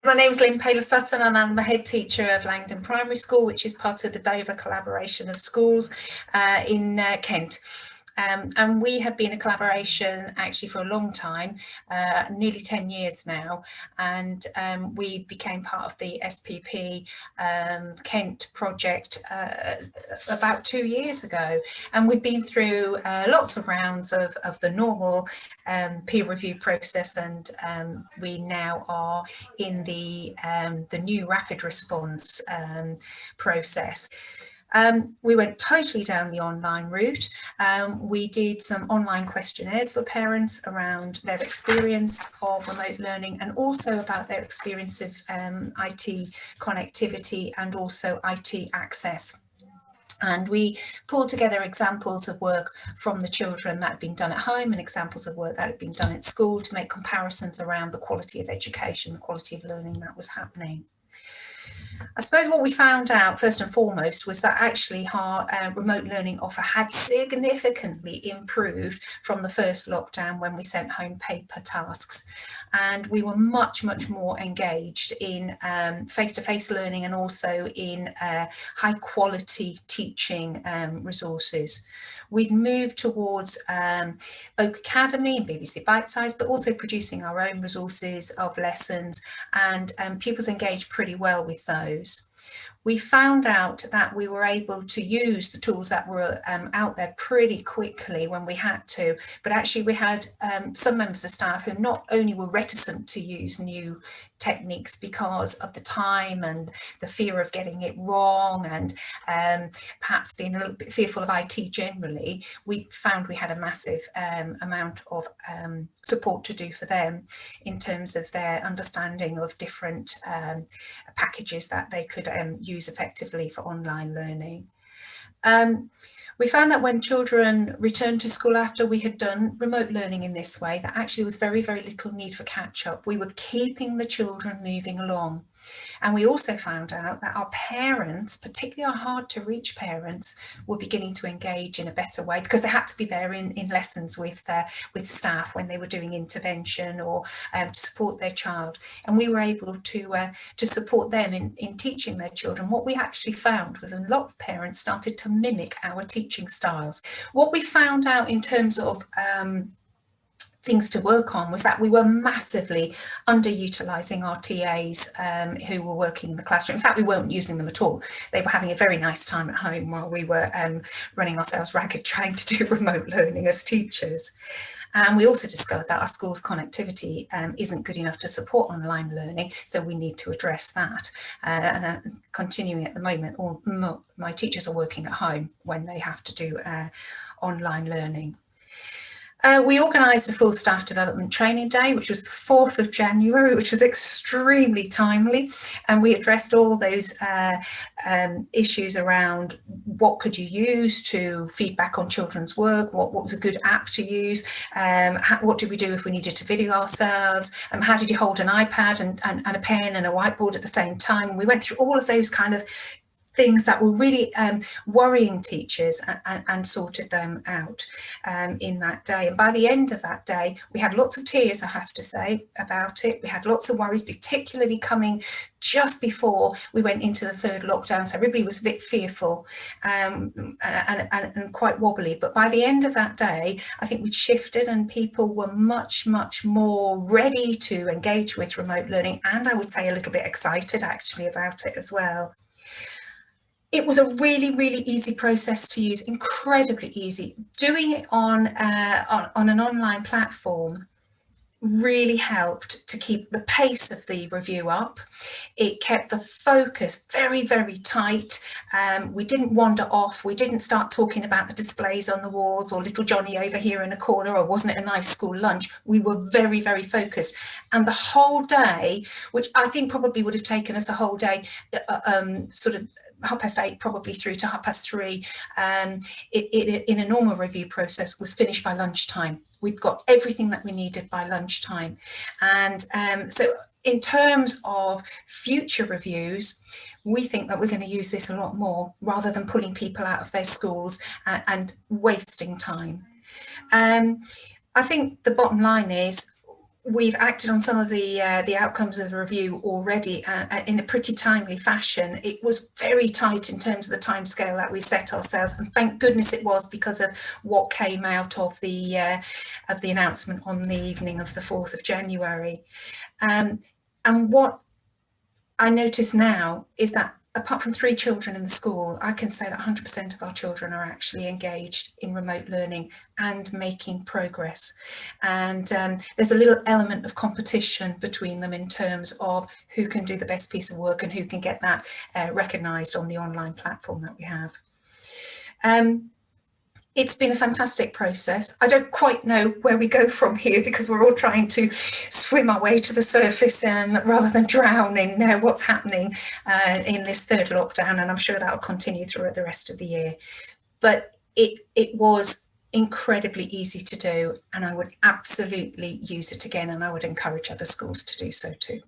My name is Lynn Paler-Sutton and I'm the head teacher of Langdon Primary School, which is part of the Dover collaboration of schools in Kent. And we have been a collaboration actually for a long time, nearly 10 years now, and we became part of the SPP Kent project about 2 years ago, and we've been through lots of rounds of the normal peer review process, and we now are in the new rapid response process. We went totally down the online route. We did some online questionnaires for parents around their experience of remote learning and also about their experience of IT connectivity and also IT access. And we pulled together examples of work from the children that had been done at home and examples of work that had been done at school to make comparisons around the quality of education, the quality of learning that was happening. I suppose what we found out first and foremost was that actually our remote learning offer had significantly improved from the first lockdown when we sent home paper tasks, and we were much more engaged in face-to-face learning and also in high quality teaching resources. We'd moved towards Oak Academy and BBC Bitesize, but also producing our own resources of lessons, and pupils engaged pretty well with those. We found out that we were able to use the tools that were out there pretty quickly when we had to, but actually we had some members of staff who not only were reticent to use new techniques because of the time and the fear of getting it wrong and perhaps being a little bit fearful of IT generally, we found we had a massive amount of support to do for them in terms of their understanding of different packages that they could use effectively for online learning. We found that when children returned to school after we had done remote learning in this way, that actually was very little need for catch-up. We were keeping the children moving along. And we also found out that our parents, particularly our hard to reach parents, were beginning to engage in a better way because they had to be there in lessons with staff when they were doing intervention or to support their child. And we were able to support them in teaching their children. What we actually found was a lot of parents started to mimic our teaching styles. What we found out in terms of things to work on was that we were massively underutilising our TAs who were working in the classroom. In fact, we weren't using them at all. They were having a very nice time at home while we were running ourselves ragged trying to do remote learning as teachers. And we also discovered that our school's connectivity isn't good enough to support online learning, so we need to address that. And continuing at the moment, all my teachers are working at home when they have to do online learning. We organised a full staff development training day, which was the 4th of January, which was extremely timely. And we addressed all those issues around what could you use to feedback on children's work, what was a good app to use, what did we do if we needed to video ourselves, how did you hold an iPad and a pen and a whiteboard at the same time. We went through all of those kind of things that were really worrying teachers and sorted them out in that day. And by the end of that day, we had lots of tears, I have to say, about it. We had lots of worries, particularly coming just before we went into the third lockdown. So everybody was a bit fearful and quite wobbly. But by the end of that day, I think we'd shifted and people were much more ready to engage with remote learning. And I would say a little bit excited actually about it as well. It was a really easy process to use, incredibly easy. Doing it on an online platform really helped to keep the pace of the review up. It kept the focus very tight. We didn't wander off. We didn't start talking about the displays on the walls or little Johnny over here in a corner or wasn't it a nice school lunch. We were very focused. And the whole day, which I think probably would have taken us a whole day, sort of 8:30 probably through to 3:30, in a normal review process was finished by lunchtime. We'd got everything that we needed by lunchtime. And so in terms of future reviews, we think that we're going to use this a lot more rather than pulling people out of their schools and wasting time. I think the bottom line is we've acted on some of the outcomes of the review already in a pretty timely fashion. It was very tight in terms of the timescale that we set ourselves, and thank goodness it was, because of what came out of the announcement on the evening of the 4th of January. And what I notice now is that, apart from 3 children in the school, I can say that 100% of our children are actually engaged in remote learning and making progress. And there's a little element of competition between them in terms of who can do the best piece of work and who can get that recognised on the online platform that we have. It's been a fantastic process. I don't quite know where we go from here, because we're all trying to swim our way to the surface rather than drown in what's happening in this 3rd lockdown, and I'm sure that will continue throughout the rest of the year. But it was incredibly easy to do, and I would absolutely use it again, and I would encourage other schools to do so too.